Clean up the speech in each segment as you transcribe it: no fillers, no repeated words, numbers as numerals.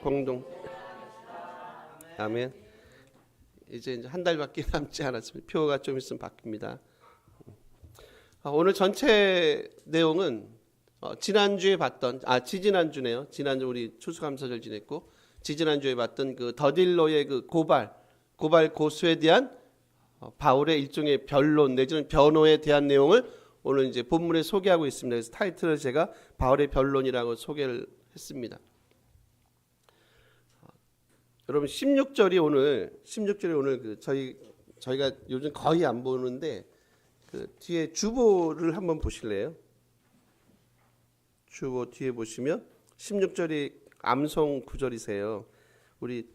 공동. 아멘. 이제 한 달밖에 남지 않았습니다. 표가 좀 있으면 바뀝니다. 오늘 전체 내용은 지난주에 봤던 지지난주네요. 지난주 우리 추수감사절 지냈고 지지난주에 봤던 그 더딜로의 그 고발 고수에 대한 바울의 일종의 변론 내지는 변호에 대한 내용을 오늘 이제 본문에 소개하고 있습니다. 그래서 타이틀을 제가 바울의 변론이라고 소개를 했습니다. 여러분 16절이 오늘 그 저희가 요즘 거의 안 보는데 그 뒤에 주보를 한번 보실래요? 주보 뒤에 보시면 16절이 암송 구절이세요. 우리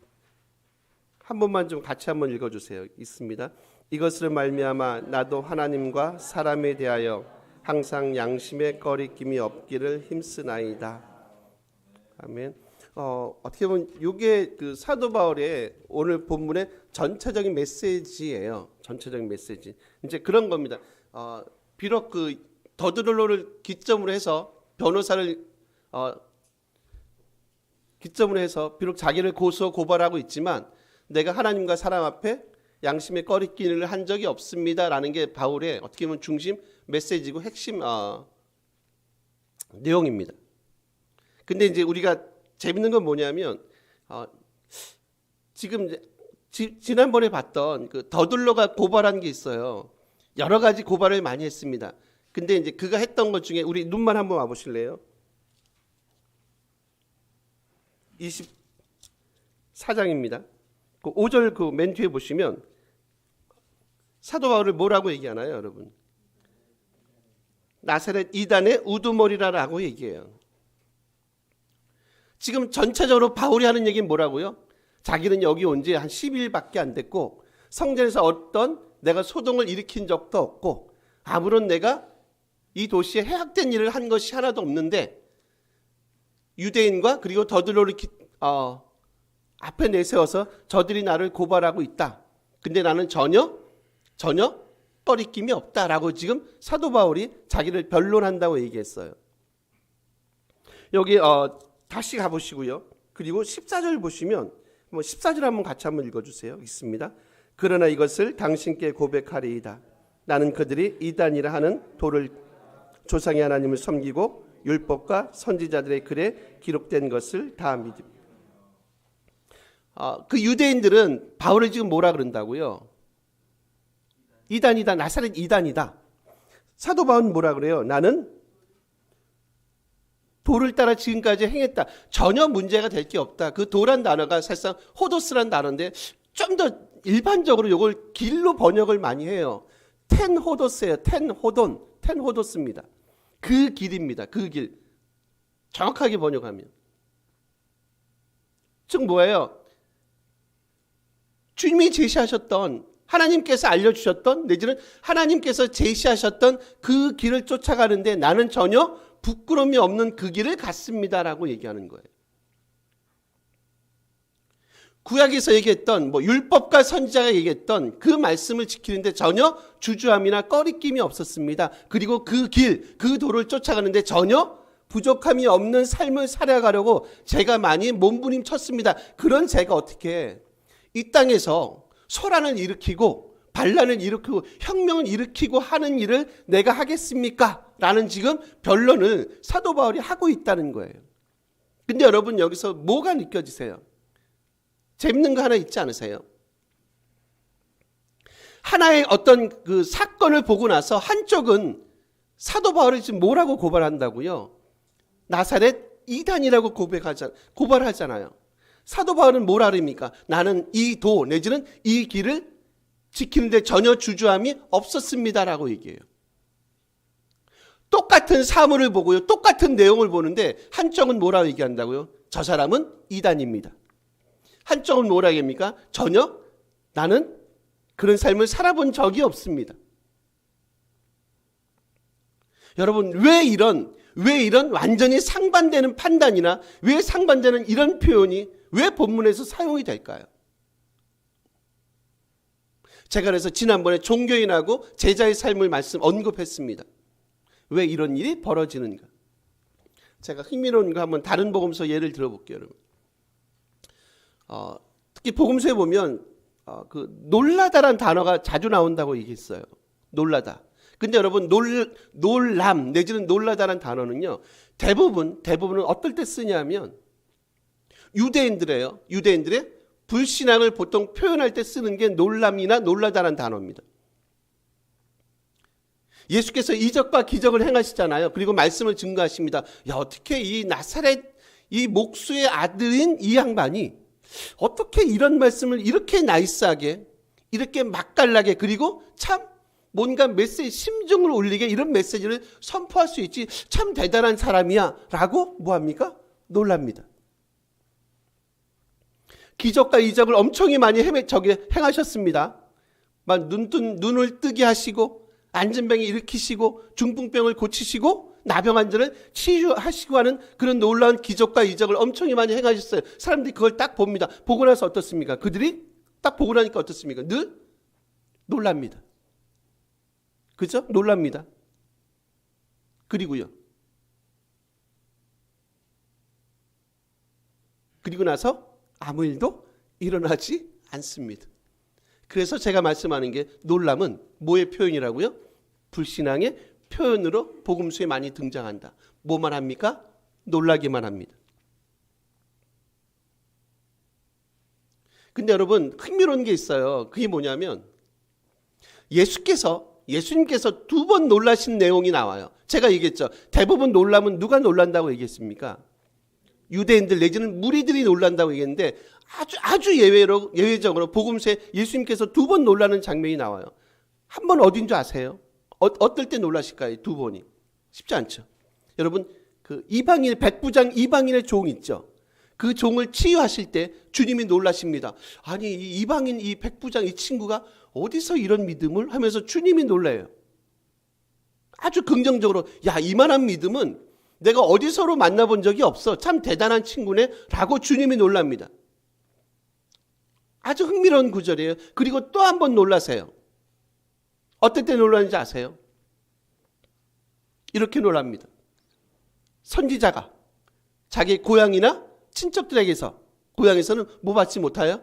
한 번만 좀 같이 한번 읽어주세요. 있습니다. 이것으로 말미암아 나도 하나님과 사람에 대하여 항상 양심의 꺼리낌이 없기를 힘쓰나이다. 아멘. 어떻게 보면 이게 그 사도 바울의 오늘 본문의 전체적인 메시지예요. 전체적인 메시지. 이제 그런 겁니다. 비록 그 더드롤로를 기점으로 해서 변호사를 기점으로 해서 비록 자기를 고발하고 있지만 내가 하나님과 사람 앞에 양심의 꺼리낌을 한 적이 없습니다라는 게 바울의 어떻게 보면 중심 메시지고 핵심 내용입니다. 근데 이제 우리가 재밌는 건 뭐냐면 지금 지난번에 봤던 그 더둘러가 고발한 게 있어요. 여러 가지 고발을 많이 했습니다. 근데 이제 그가 했던 것 중에 우리 눈만 한번 와보실래요? 24장입니다. 그 5절 그 맨 뒤에 보시면 사도 바울을 뭐라고 얘기하나요, 여러분? 나사렛 이단의 우두머리라라고 얘기해요. 지금 전체적으로 바울이 하는 얘기는 뭐라고요? 자기는 여기 온 지 한 10일밖에 안 됐고 성전에서 어떤 내가 소동을 일으킨 적도 없고 아무런 내가 이 도시에 해악된 일을 한 것이 하나도 없는데 유대인과 그리고 더들로를 앞에 내세워서 저들이 나를 고발하고 있다. 근데 나는 전혀 꺼리낌이 없다라고 지금 사도 바울이 자기를 변론한다고 얘기했어요. 여기 다시 가보시고요. 그리고 14절 보시면 14절 한번 같이 한번 읽어주세요. 있습니다. 그러나 이것을 당신께 고백하리이다. 나는 그들이 이단이라 하는 도를 조상의 하나님을 섬기고 율법과 선지자들의 글에 기록된 것을 다 믿음. 그 유대인들은 바울을 지금 뭐라 그런다고요? 이단이다. 나사렛 이단이다. 사도 바울은 뭐라 그래요? 나는 도를 따라 지금까지 행했다. 전혀 문제가 될 게 없다. 그 도란 단어가 사실상 호도스란 단어인데 좀 더 일반적으로 이걸 길로 번역을 많이 해요. 텐호도스예요. 텐호도스입니다. 그 길입니다. 그 길. 정확하게 번역하면. 즉 뭐예요? 주님이 제시하셨던 하나님께서 알려주셨던 내지는 하나님께서 제시하셨던 그 길을 쫓아가는데 나는 전혀 부끄러움이 없는 그 길을 갔습니다라고 얘기하는 거예요. 구약에서 얘기했던 율법과 선지자가 얘기했던 그 말씀을 지키는데 전혀 주저함이나 꺼리낌이 없었습니다. 그리고 그 길, 그 도를 쫓아가는데 전혀 부족함이 없는 삶을 살아가려고 제가 많이 몸부림쳤습니다. 그런 제가 어떻게 이 땅에서 소란을 일으키고 반란을 일으키고 혁명을 일으키고 하는 일을 내가 하겠습니까? 라는 지금 변론을 사도 바울이 하고 있다는 거예요. 근데 여러분 여기서 뭐가 느껴지세요? 재밌는 거 하나 있지 않으세요? 하나의 어떤 그 사건을 보고 나서 한쪽은 사도 바울을 지금 뭐라고 고발한다고요? 나사렛 이단이라고 고발하잖아요. 사도 바울은 뭐라 그럽니까? 나는 이 도 내지는 이 길을 지키는데 전혀 주저함이 없었습니다라고 얘기해요. 똑같은 사물을 보고요. 똑같은 내용을 보는데 한쪽은 뭐라고 얘기한다고요? 저 사람은 이단입니다. 한쪽은 뭐라고 얘기합니까? 전혀 나는 그런 삶을 살아본 적이 없습니다. 여러분 왜 이런 완전히 상반되는 판단이나 왜 상반되는 이런 표현이 왜 본문에서 사용이 될까요? 제가 그래서 지난번에 종교인하고 제자의 삶을 말씀 언급했습니다. 왜 이런 일이 벌어지는가? 제가 흥미로운 거 한번 다른 복음서 예를 들어볼게요, 여러분. 특히 복음서에 보면 그 놀라다라는 단어가 자주 나온다고 얘기했어요. 놀라다. 근데 여러분 놀람 내지는 놀라다라는 단어는요. 대부분은 어떨 때 쓰냐면 유대인들의 불신앙을 보통 표현할 때 쓰는 게 놀람이나 놀라다라는 단어입니다. 예수께서 이적과 기적을 행하시잖아요. 그리고 말씀을 증거하십니다. 야, 어떻게 이 나사렛 이 목수의 아들인 이 양반이 어떻게 이런 말씀을 이렇게 나이스하게 이렇게 맛깔나게 그리고 참 뭔가 메시지 심정을 울리게 이런 메시지를 선포할 수 있지 참 대단한 사람이야 라고 뭐합니까? 놀랍니다. 기적과 이적을 엄청 많이 행하셨습니다. 막 눈을 뜨게 하시고 안진병을 일으키시고 중풍병을 고치시고 나병 환자를 치유하시고 하는 그런 놀라운 기적과 이적을 엄청 많이 행하셨어요. 사람들이 그걸 딱 봅니다. 보고 나서 어떻습니까? 그들이 딱 보고 나니까 어떻습니까? 늘 놀랍니다. 그죠? 놀랍니다. 그리고 나서 아무 일도 일어나지 않습니다. 그래서 제가 말씀하는 게 놀람은 뭐의 표현이라고요? 불신앙의 표현으로 복음서에 많이 등장한다. 뭐만 합니까? 놀라기만 합니다. 근데 여러분 흥미로운 게 있어요. 그게 뭐냐면 예수님께서 2번 놀라신 내용이 나와요. 제가 얘기했죠. 대부분 놀라면 누가 놀란다고 얘기했습니까? 유대인들 내지는 무리들이 놀란다고 얘기했는데 아주 예외적으로 복음서에 예수님께서 2번 놀라는 장면이 나와요. 한 번 어딘 줄 아세요? 어떨 때 놀라실까요? 2번이. 쉽지 않죠. 여러분 그 이방인 백부장 이방인의 종 있죠. 그 종을 치유하실 때 주님이 놀라십니다. 아니 이 이방인 이 백부장 이 친구가 어디서 이런 믿음을 하면서 주님이 놀라요. 아주 긍정적으로 야 이만한 믿음은 내가 어디서로 만나본 적이 없어. 참 대단한 친구네 라고 주님이 놀랍니다. 아주 흥미로운 구절이에요. 그리고 또 한 번 놀라세요. 어떨 때 놀라는지 아세요? 이렇게 놀랍니다. 선지자가 자기 고향이나 친척들에게서 고향에서는 뭐 받지 못해요?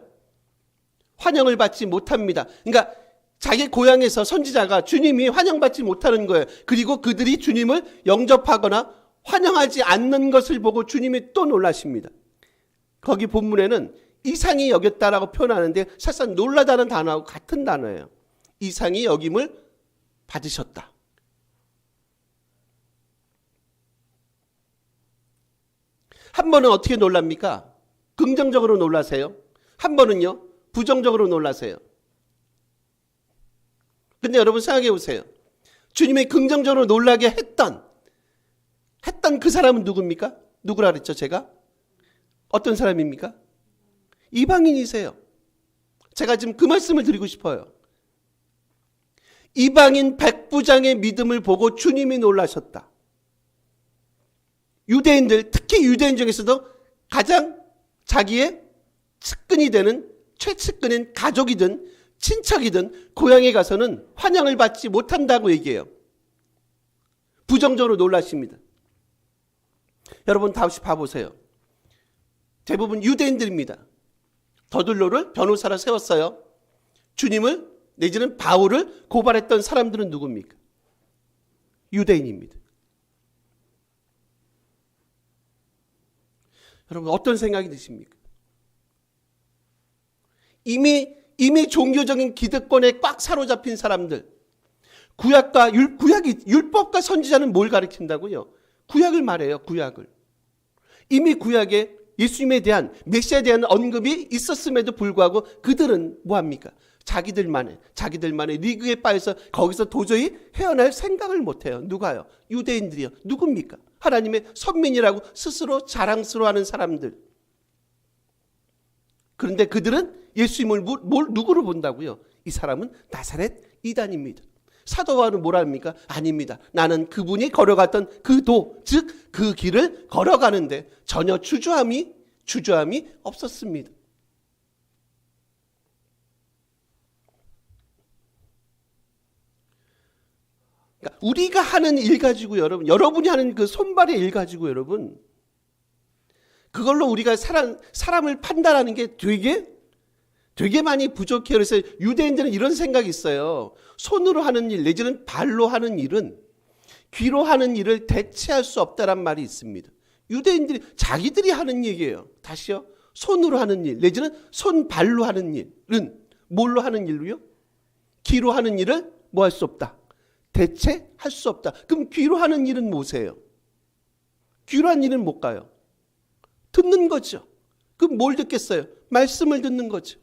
환영을 받지 못합니다. 그러니까 자기 고향에서 선지자가 주님이 환영받지 못하는 거예요. 그리고 그들이 주님을 영접하거나 환영하지 않는 것을 보고 주님이 또 놀라십니다. 거기 본문에는 이상히 여겼다라고 표현하는데 사실상 놀라다는 단어하고 같은 단어예요. 이상히 여김을 받으셨다. 한 번은 어떻게 놀랍니까? 긍정적으로 놀라세요. 한 번은요, 부정적으로 놀라세요. 근데 여러분 생각해 보세요. 주님의 긍정적으로 놀라게 했던 그 사람은 누굽니까? 누구라 그랬죠, 제가? 어떤 사람입니까? 이방인이세요. 제가 지금 그 말씀을 드리고 싶어요. 이방인 백부장의 믿음을 보고 주님이 놀라셨다. 유대인들, 특히 유대인 중에서도 가장 자기의 측근이 되는 최측근인 가족이든 친척이든 고향에 가서는 환영을 받지 못한다고 얘기해요. 부정적으로 놀라십니다. 여러분 다시 봐보세요. 대부분 유대인들입니다. 더들로를 변호사로 세웠어요. 주님을 내지는 바울을 고발했던 사람들은 누굽니까? 유대인입니다. 여러분 어떤 생각이 드십니까? 이미 종교적인 기득권에 꽉 사로잡힌 사람들, 율법과 선지자는 뭘 가리킨다고요? 구약을 말해요. 구약을. 이미 구약에 예수님에 대한 메시아에 대한 언급이 있었음에도 불구하고 그들은 뭐합니까? 자기들만의 리그에 빠져서 거기서 도저히 헤어날 생각을 못해요. 누가요? 유대인들이요. 누굽니까? 하나님의 선민이라고 스스로 자랑스러워하는 사람들. 그런데 그들은 예수님을 누구로 본다고요? 이 사람은 나사렛 이단입니다. 사도 바울은 뭐라 합니까? 아닙니다. 나는 그분이 걸어갔던 그 도, 즉 그 길을 걸어가는데 전혀 주저함이 없었습니다. 그러니까 우리가 하는 일 가지고 여러분이 하는 그 손발의 일 가지고 여러분 그걸로 우리가 사람을 판단하는 게 되게 많이 부족해요. 그래서 유대인들은 이런 생각이 있어요. 손으로 하는 일 내지는 발로 하는 일은 귀로 하는 일을 대체할 수 없다란 말이 있습니다. 유대인들이 자기들이 하는 얘기예요. 다시요. 손으로 하는 일 내지는 손발로 하는 일은 뭘로 하는 일로요? 귀로 하는 일을 뭐 할 수 없다. 대체할 수 없다. 그럼 귀로 하는 일은 뭐세요? 귀로 하는 일은 뭘까요? 듣는 거죠. 그럼 뭘 듣겠어요? 말씀을 듣는 거죠.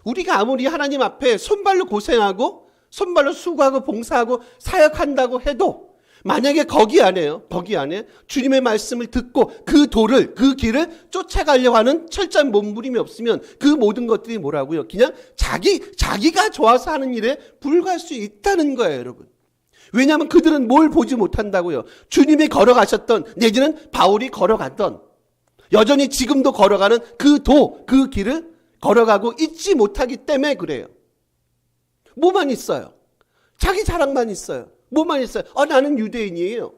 우리가 아무리 하나님 앞에 손발로 고생하고 손발로 수고하고 봉사하고 사역한다고 해도 만약에 거기 안에 주님의 말씀을 듣고 그 길을 쫓아가려고 하는 철저한 몸부림이 없으면 그 모든 것들이 뭐라고요? 그냥 자기가 좋아서 하는 일에 불과할 수 있다는 거예요, 여러분. 왜냐하면 그들은 뭘 보지 못한다고요? 주님이 걸어가셨던 내지는 바울이 걸어갔던 여전히 지금도 걸어가는 그 길을 걸어가고 있지 못하기 때문에 그래요. 뭐만 있어요? 자기 자랑만 있어요. 뭐만 있어요? 나는 유대인이에요.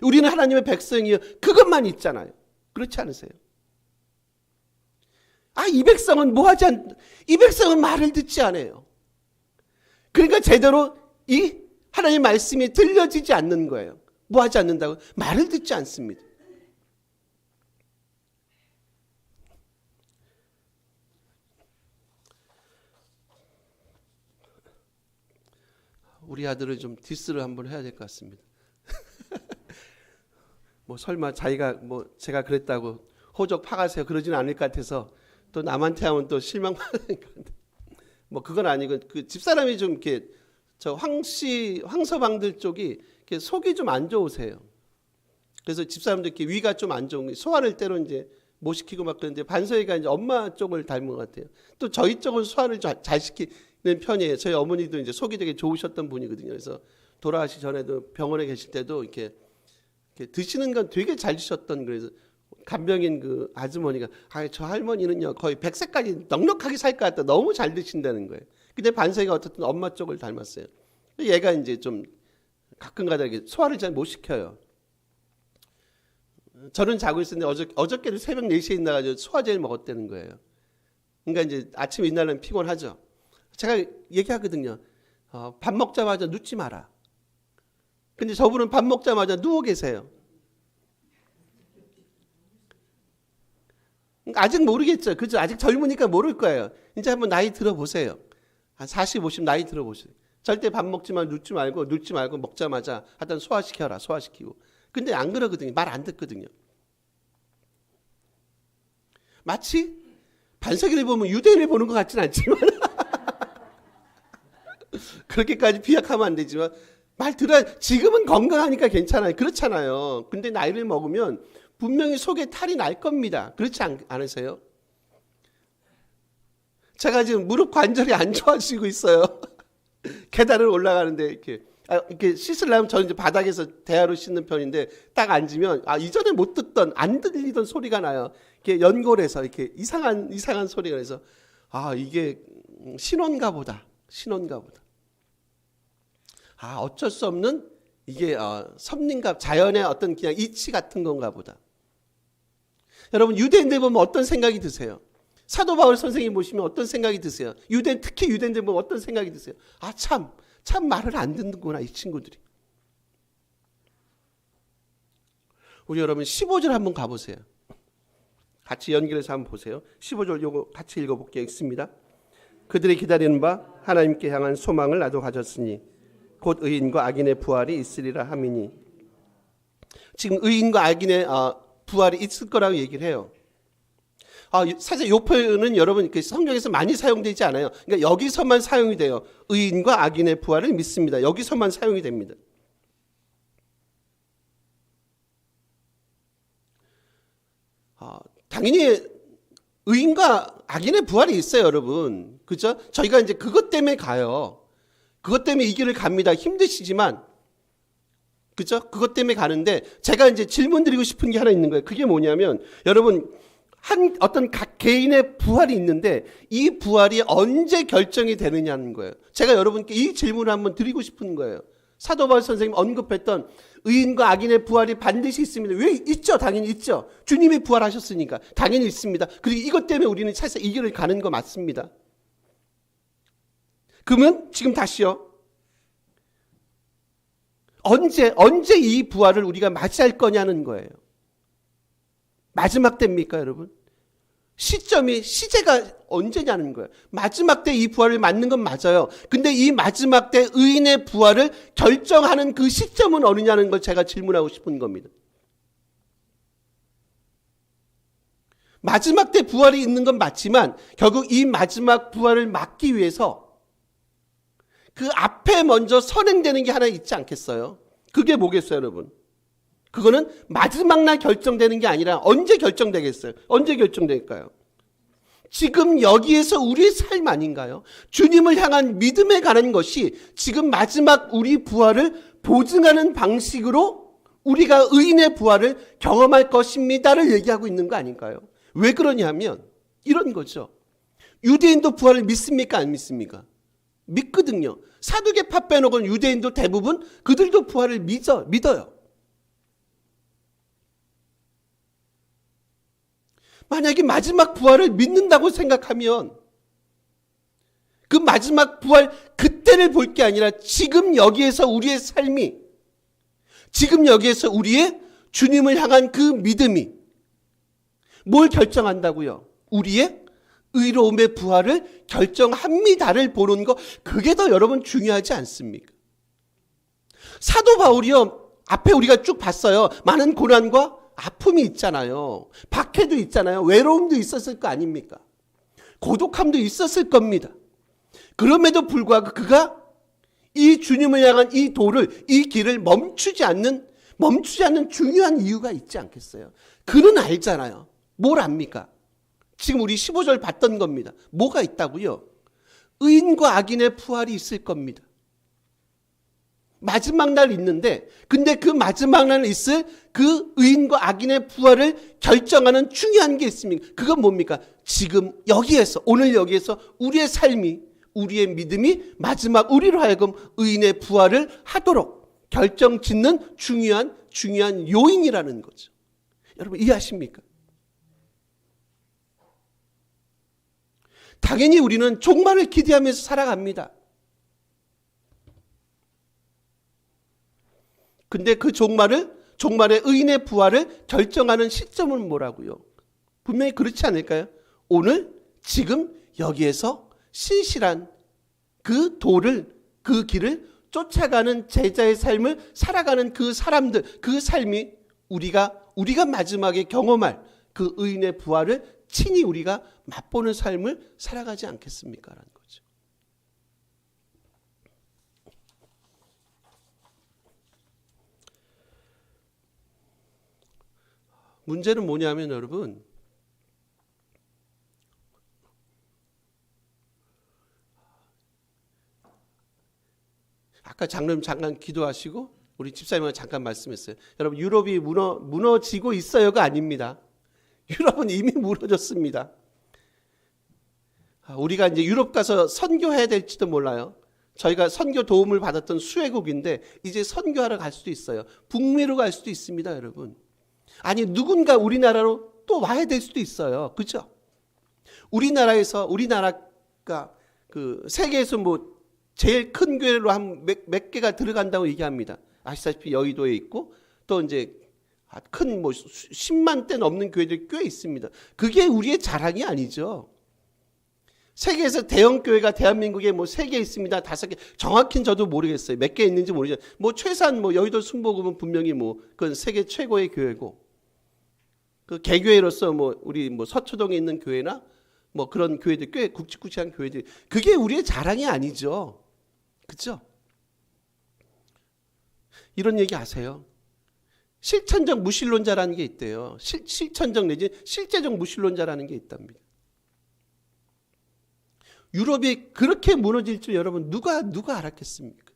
우리는 하나님의 백성이에요. 그것만 있잖아요. 그렇지 않으세요? 이 백성은 이 백성은 말을 듣지 않아요. 그러니까 제대로 이 하나님의 말씀이 들려지지 않는 거예요. 뭐 하지 않는다고? 말을 듣지 않습니다. 우리 아들을 좀 디스를 한번 해야 될 것 같습니다. 뭐 설마 자기가 제가 그랬다고 호적 파가세요 그러지는 않을 것 같아서 또 남한테 하면 또 실망받으니까 그건 아니고 그 집사람이 좀 이렇게 저 황서방들 쪽이 이렇게 속이 좀 안 좋으세요. 그래서 집사람들 이렇게 위가 좀 안 좋은 소화를 때로 이제 못 시키고 막 그런데 반서이가 이제 엄마 쪽을 닮은 것 같아요. 또 저희 쪽은 소화를 잘 시키는 편이에요. 저희 어머니도 이제 속이 되게 좋으셨던 분이거든요. 그래서 돌아가시기 전에도 병원에 계실 때도 이렇게 드시는 건 되게 잘 드셨던 그래서 간병인 그 아주머니가 저 할머니는요 거의 100세까지 넉넉하게 살 것 같다. 너무 잘 드신다는 거예요. 근데 반서이가 어쨌든 엄마 쪽을 닮았어요. 얘가 이제 좀 가끔가다 이렇게 소화를 잘 못 시켜요. 저는 자고 있었는데 어저께도 새벽 4시에 일어나가지고 소화제를 먹었다는 거예요. 그러니까 이제 아침에 일어나면 피곤하죠. 제가 얘기하거든요. 밥 먹자마자 눕지 마라. 근데 저분은 밥 먹자마자 누워 계세요. 아직 모르겠죠. 그죠? 아직 젊으니까 모를 거예요. 이제 한번 나이 들어보세요. 한 40, 50 나이 들어보세요. 절대 밥 먹지만 눕지 말고 먹자마자 하여튼 소화시키고. 근데 안 그러거든요. 말 안 듣거든요. 마치 반석이를 보면 유대인을 보는 것 같지는 않지만 그렇게까지 비약하면 안 되지만 말 들어야 지금은 건강하니까 괜찮아요. 그렇잖아요. 근데 나이를 먹으면 분명히 속에 탈이 날 겁니다. 그렇지 않으세요? 제가 지금 무릎 관절이 안 좋아지고 있어요. 계단을 올라가는데 이렇게 씻으려면 저는 이제 바닥에서 대야로 씻는 편인데 딱 앉으면 이전에 못 듣던 안 들리던 소리가 나요. 이렇게 연골에서 이렇게 이상한 소리가 나서 이게 신혼가 보다. 어쩔 수 없는 이게 섭리인가 자연의 어떤 그냥 이치 같은 건가 보다. 여러분 유대인들 보면 어떤 생각이 드세요? 사도 바울 선생님 보시면 어떤 생각이 드세요? 특히 유대인들 보면 어떤 생각이 드세요? 참 말을 안 듣는구나 이 친구들이. 우리 여러분 15절 한번 가보세요. 같이 연결해서 한번 보세요. 15절 요거 같이 읽어볼게요. 읽습니다. 그들이 기다리는 바 하나님께 향한 소망을 나도 가졌으니 곧 의인과 악인의 부활이 있으리라 하미니. 지금 의인과 악인의 부활이 있을 거라고 얘기를 해요. 사실 이 표현은 여러분 성경에서 많이 사용되지 않아요. 그러니까 여기서만 사용이 돼요. 의인과 악인의 부활을 믿습니다. 여기서만 사용이 됩니다. 당연히 의인과 악인의 부활이 있어요, 여러분. 그죠? 저희가 이제 그것 때문에 가요. 그것 때문에 이 길을 갑니다. 힘드시지만, 그죠? 그것 때문에 가는데 제가 이제 질문 드리고 싶은 게 하나 있는 거예요. 그게 뭐냐면 여러분 한 어떤 각 개인의 부활이 있는데 이 부활이 언제 결정이 되느냐는 거예요. 제가 여러분께 이 질문을 한번 드리고 싶은 거예요. 사도 바울 선생님 언급했던 의인과 악인의 부활이 반드시 있습니다. 왜 있죠? 당연히 있죠. 주님이 부활하셨으니까 당연히 있습니다. 그리고 이것 때문에 우리는 사실 이 길을 가는 거 맞습니다. 그러면 지금 다시요. 언제 이 부활을 우리가 맞이할 거냐는 거예요. 마지막 때입니까, 여러분? 시제가 언제냐는 거예요. 마지막 때 이 부활을 맞는 건 맞아요. 근데 이 마지막 때 의인의 부활을 결정하는 그 시점은 어느냐는 걸 제가 질문하고 싶은 겁니다. 마지막 때 부활이 있는 건 맞지만 결국 이 마지막 부활을 막기 위해서 그 앞에 먼저 선행되는 게 하나 있지 않겠어요? 그게 뭐겠어요, 여러분? 그거는 마지막 날 결정되는 게 아니라 언제 결정되겠어요? 언제 결정될까요? 지금 여기에서 우리의 삶 아닌가요? 주님을 향한 믿음에 가는 것이 지금 마지막 우리 부활을 보증하는 방식으로 우리가 의인의 부활을 경험할 것입니다를 얘기하고 있는 거 아닌가요? 왜 그러냐면 이런 거죠. 유대인도 부활을 믿습니까? 안 믿습니까? 믿거든요. 사두개파 빼놓고는 유대인도 대부분 그들도 부활을 믿어요. 만약에 마지막 부활을 믿는다고 생각하면 그 마지막 부활 그때를 볼 게 아니라 지금 여기에서 우리의 삶이, 지금 여기에서 우리의 주님을 향한 그 믿음이 뭘 결정한다고요? 우리의 의로움의 부활을 결정합니다를 보는 거, 그게 더 여러분 중요하지 않습니까? 사도 바울이요, 앞에 우리가 쭉 봤어요. 많은 고난과 아픔이 있잖아요. 박해도 있잖아요. 외로움도 있었을 거 아닙니까? 고독함도 있었을 겁니다. 그럼에도 불구하고 그가 이 주님을 향한 이 도를, 이 길을 멈추지 않는 중요한 이유가 있지 않겠어요? 그는 알잖아요. 뭘 압니까? 지금 우리 15절 봤던 겁니다. 뭐가 있다고요? 의인과 악인의 부활이 있을 겁니다. 마지막 날 있는데, 근데 그 마지막 날 있을 그 의인과 악인의 부활을 결정하는 중요한 게 있습니다. 그건 뭡니까? 지금 여기에서, 오늘 여기에서 우리의 삶이, 우리의 믿음이 마지막 우리로 하여금 의인의 부활을 하도록 결정 짓는 중요한 요인이라는 거죠. 여러분 이해하십니까? 당연히 우리는 종말을 기대하면서 살아갑니다. 근데 그 종말의 의인의 부활을 결정하는 시점은 뭐라고요? 분명히 그렇지 않을까요? 오늘, 지금, 여기에서 신실한 그 도를, 그 길을 쫓아가는 제자의 삶을 살아가는 그 사람들, 그 삶이 우리가 마지막에 경험할 그 의인의 부활을 친히 우리가 맛보는 삶을 살아가지 않겠습니까? 라는 거죠. 문제는 뭐냐면 여러분, 아까 장로님 잠깐 기도하시고 우리 집사님은 잠깐 말씀했어요. 여러분 유럽이 무너지고 있어요가 아닙니다. 유럽은 이미 무너졌습니다. 우리가 이제 유럽 가서 선교해야 될지도 몰라요. 저희가 선교 도움을 받았던 수혜국인데 이제 선교하러 갈 수도 있어요. 북미로 갈 수도 있습니다, 여러분. 아니 누군가 우리나라로 또 와야 될 수도 있어요. 그렇죠? 우리나라가 그 세계에서 뭐 제일 큰 교회로 한 몇 개가 들어간다고 얘기합니다. 아시다시피 여의도에 있고 또 이제 큰 뭐 10만 대 넘는 교회들이 꽤 있습니다. 그게 우리의 자랑이 아니죠. 세계에서 대형 교회가 대한민국에 뭐 3개 있습니다. 5개. 정확히는 저도 모르겠어요. 몇 개 있는지 모르죠. 뭐 최소한 뭐 여의도 순복음은 분명히 뭐 그건 세계 최고의 교회고. 그 개교회로서 뭐 우리 뭐 서초동에 있는 교회나 뭐 그런 교회들 꽤 굵직굵직한 교회들. 그게 우리의 자랑이 아니죠. 그렇죠? 이런 얘기 아세요? 실천적 무신론자라는 게 있대요. 실천적 내지 실제적 무신론자라는 게 있답니다. 유럽이 그렇게 무너질 줄 여러분 누가 알았겠습니까?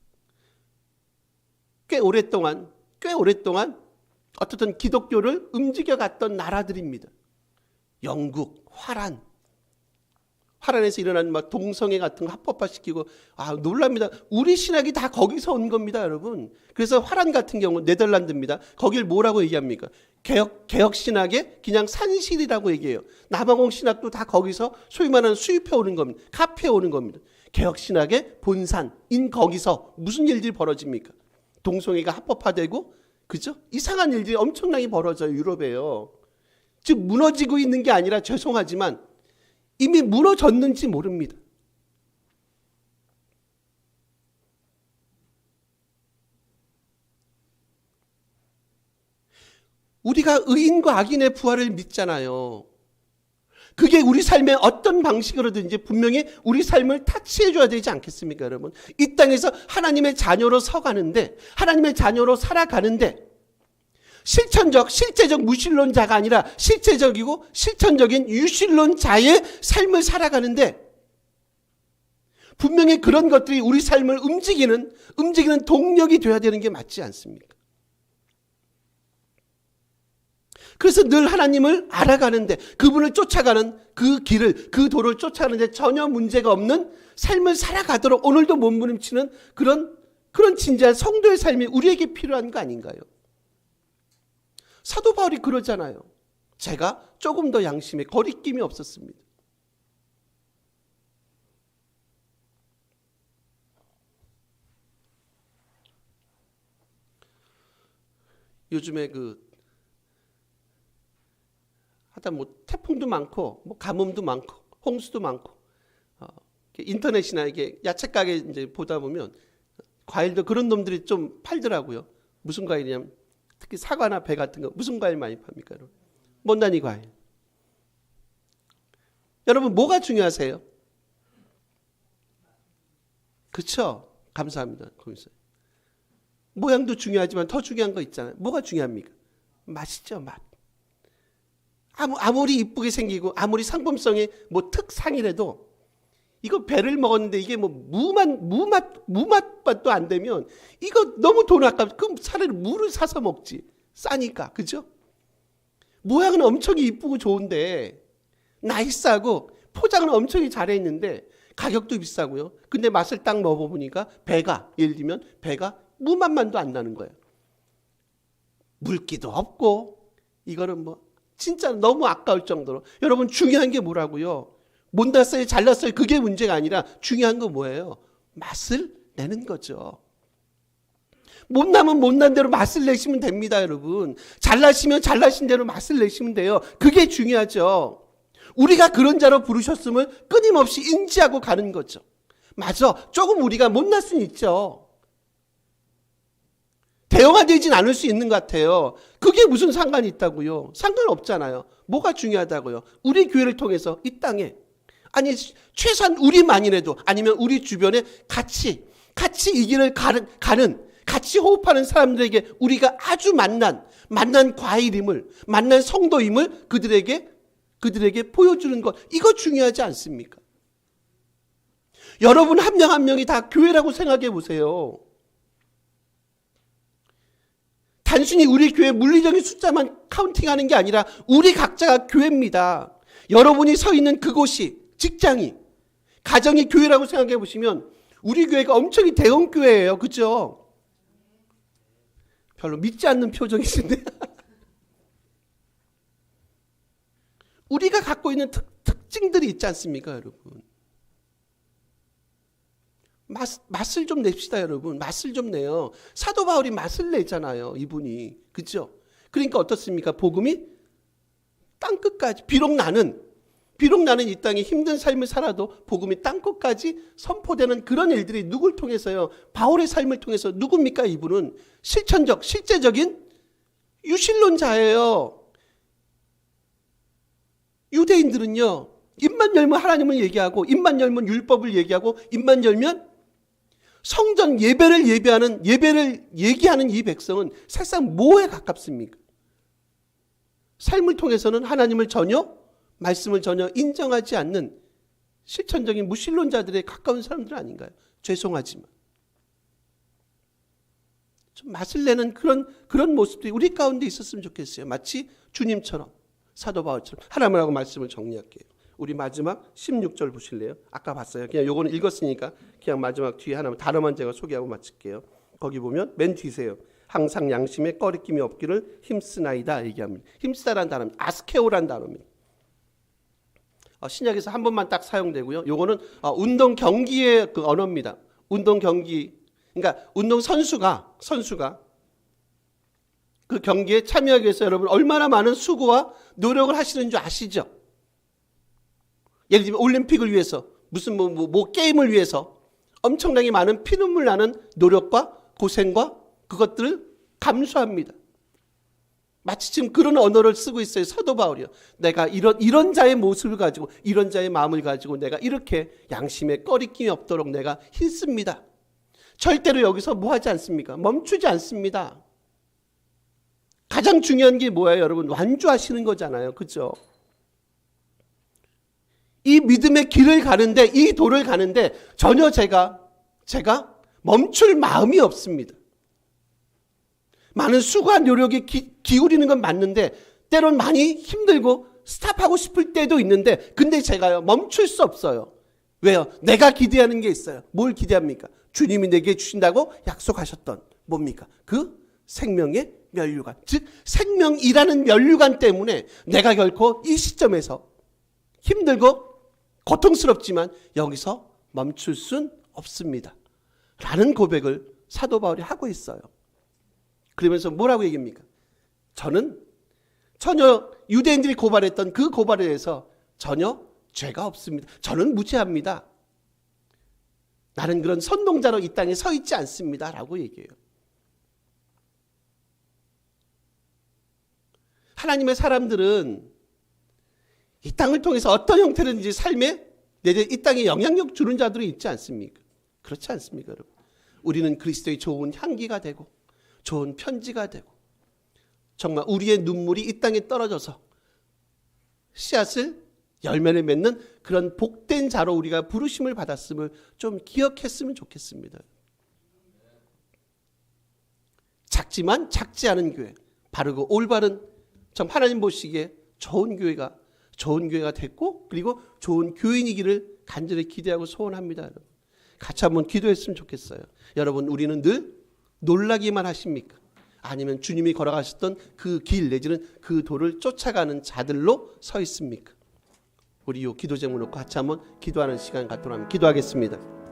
꽤 오랫동안 어떻든 기독교를 움직여갔던 나라들입니다. 영국, 화란에서 일어난 막 동성애 같은 거 합법화시키고, 놀랍니다. 우리 신학이 다 거기서 온 겁니다, 여러분. 그래서 화란 같은 경우 네덜란드입니다. 거길 뭐라고 얘기합니까? 개혁 신학의 그냥 산실이라고 얘기해요. 남아공 신학도 다 거기서 소위 말하는 수입해 오는 겁니다. 카피해 오는 겁니다. 개혁 신학의 본산인 거기서 무슨 일들이 벌어집니까? 동성애가 합법화되고, 그죠? 이상한 일들이 엄청나게 벌어져요, 유럽에요. 즉 무너지고 있는 게 아니라, 죄송하지만 이미 무너졌는지 모릅니다. 우리가 의인과 악인의 부활을 믿잖아요. 그게 우리 삶의 어떤 방식으로든지 분명히 우리 삶을 타치해줘야 되지 않겠습니까, 여러분? 이 땅에서 하나님의 자녀로 서가는데, 하나님의 자녀로 살아가는데, 실체적 무신론자가 아니라 실체적이고 실천적인 유신론자의 삶을 살아가는데, 분명히 그런 것들이 우리 삶을 움직이는 동력이 되어야 되는 게 맞지 않습니까? 그래서 늘 하나님을 알아가는데, 그분을 쫓아가는 그 길을, 그 도를 쫓아가는데 전혀 문제가 없는 삶을 살아가도록 오늘도 몸부림치는 그런 진지한 성도의 삶이 우리에게 필요한 거 아닌가요? 사도 바울이 그러잖아요. 제가 조금 더 양심에 거리낌이 없었습니다. 요즘에 하여튼 태풍도 많고, 가뭄도 많고, 홍수도 많고, 인터넷이나 이게 야채 가게 이제 보다 보면 과일도 그런 놈들이 좀 팔더라고요. 무슨 과일이냐면, 특히 사과나 배 같은 거, 무슨 과일 많이 팝니까, 여러분? 못난이 과일. 여러분, 뭐가 중요하세요? 그렇죠? 감사합니다. 거기서. 모양도 중요하지만 더 중요한 거 있잖아요. 뭐가 중요합니까? 맛이죠, 맛. 아무리 이쁘게 생기고 아무리 상품성이 특상이라도, 이거 배를 먹었는데 이게 무맛도 안 되면 이거 너무 돈 아깝. 그럼 차라리 물을 사서 먹지. 싸니까. 그죠? 모양은 엄청 이쁘고 좋은데, 나이스하고 포장은 엄청 잘해있는데 가격도 비싸고요. 근데 맛을 딱 먹어보니까 예를 들면 배가 무맛만도 안 나는 거예요. 물기도 없고, 이거는 진짜 너무 아까울 정도로. 여러분, 중요한 게 뭐라고요? 못났어요, 잘났어요, 그게 문제가 아니라 중요한 건 뭐예요? 맛을 내는 거죠. 못나면 못난 대로 맛을 내시면 됩니다, 여러분. 잘나시면 잘나신 대로 맛을 내시면 돼요. 그게 중요하죠. 우리가 그런 자로 부르셨음을 끊임없이 인지하고 가는 거죠. 맞아, 조금 우리가 못날 수는 있죠. 대형화되진 않을 수 있는 것 같아요. 그게 무슨 상관이 있다고요? 상관없잖아요. 뭐가 중요하다고요? 우리 교회를 통해서 이 땅에, 아니 최소한 우리만이라도, 아니면 우리 주변에 같이 이 길을 가는, 같이 호흡하는 사람들에게 우리가 아주 만난 과일임을, 만난 성도임을 그들에게 보여주는 것, 이거 중요하지 않습니까? 여러분 한 명 한 명이 다 교회라고 생각해 보세요. 단순히 우리 교회 물리적인 숫자만 카운팅하는 게 아니라 우리 각자가 교회입니다. 여러분이 서 있는 그곳이, 직장이, 가정이 교회라고 생각해 보시면 우리 교회가 엄청 대형 교회예요. 그렇죠? 별로 믿지 않는 표정이신데 우리가 갖고 있는 특징들이 있지 않습니까, 여러분? 맛을 좀 냅시다, 여러분. 맛을 좀 내요. 사도 바울이 맛을 내잖아요, 이분이. 그죠? 그러니까 어떻습니까? 복음이 땅끝까지, 비록 나는 이 땅에 힘든 삶을 살아도 복음이 땅끝까지 선포되는 그런 일들이 누굴 통해서요? 바울의 삶을 통해서. 누굽니까, 이분은? 실제적인 유신론자예요. 유대인들은요, 입만 열면 하나님을 얘기하고, 입만 열면 율법을 얘기하고, 입만 열면 성전 예배를 얘기하는 이 백성은 사실상 뭐에 가깝습니까? 삶을 통해서는 하나님을 말씀을 전혀 인정하지 않는 실천적인 무신론자들에 가까운 사람들 아닌가요? 죄송하지만. 좀 맛을 내는 그런 모습들이 우리 가운데 있었으면 좋겠어요. 마치 주님처럼. 사도 바울처럼 하나만 하고 말씀을 정리할게요. 우리 마지막 16절 보실래요? 아까 봤어요. 그냥 요거는 읽었으니까 그냥 마지막 뒤에 하나만 단어만 제가 소개하고 마칠게요. 거기 보면 맨 뒤세요. 항상 양심에 꺼리낌이 없기를 힘쓰나이다 얘기합니다. 힘쓰다라는 단어입니다. 아스케오라는 단어입니다. 신약에서 한 번만 딱 사용되고요. 요거는 운동 경기의 그 언어입니다. 운동 경기, 그러니까 운동 선수가 그 경기에 참여하기 위해서 여러분 얼마나 많은 수고와 노력을 하시는 줄 아시죠? 예를 들면 올림픽을 위해서 무슨 뭐 게임을 위해서 엄청나게 많은 피눈물 나는 노력과 고생과 그것들을 감수합니다. 마치 지금 그런 언어를 쓰고 있어요. 사도 바울이요. 내가 이런 자의 모습을 가지고 이런 자의 마음을 가지고 내가 이렇게 양심에 꺼리낌이 없도록 내가 힘씁니다. 절대로 여기서 뭐 하지 않습니까? 멈추지 않습니다. 가장 중요한 게 뭐예요, 여러분? 완주하시는 거잖아요. 그죠? 이 믿음의 길을 가는데, 이 도를 가는데 전혀 제가 멈출 마음이 없습니다. 많은 수고와 노력이 기울이는 건 맞는데 때론 많이 힘들고 스탑하고 싶을 때도 있는데 근데 제가요 멈출 수 없어요. 왜요? 내가 기대하는 게 있어요. 뭘 기대합니까? 주님이 내게 주신다고 약속하셨던 뭡니까? 그 생명의 면류관, 즉 생명이라는 면류관 때문에 내가 결코 이 시점에서 힘들고 고통스럽지만 여기서 멈출 순 없습니다 라는 고백을 사도 바울이 하고 있어요. 그러면서 뭐라고 얘기합니까? 저는 전혀 유대인들이 고발했던 그 고발에 대해서 전혀 죄가 없습니다. 저는 무죄합니다. 나는 그런 선동자로 이 땅에 서 있지 않습니다 라고 얘기해요. 하나님의 사람들은 이 땅을 통해서 어떤 형태든지 삶에 이 땅에 영향력 주는 자들이 있지 않습니까? 그렇지 않습니까, 여러분? 우리는 그리스도의 좋은 향기가 되고 좋은 편지가 되고 정말 우리의 눈물이 이 땅에 떨어져서 씨앗을 열매를 맺는 그런 복된 자로 우리가 부르심을 받았음을 좀 기억했으면 좋겠습니다. 작지만 작지 않은 교회, 바르고 올바른 참 하나님 보시기에 좋은 교회가 됐고 그리고 좋은 교인이기를 간절히 기대하고 소원합니다. 여러분. 같이 한번 기도했으면 좋겠어요. 여러분, 우리는 늘 놀라기만 하십니까? 아니면 주님이 걸어가셨던 그 길 내지는 그 도를 쫓아가는 자들로 서 있습니까? 우리 이 기도 제목 놓고 같이 한번 기도하는 시간 갖도록 하면 기도하겠습니다.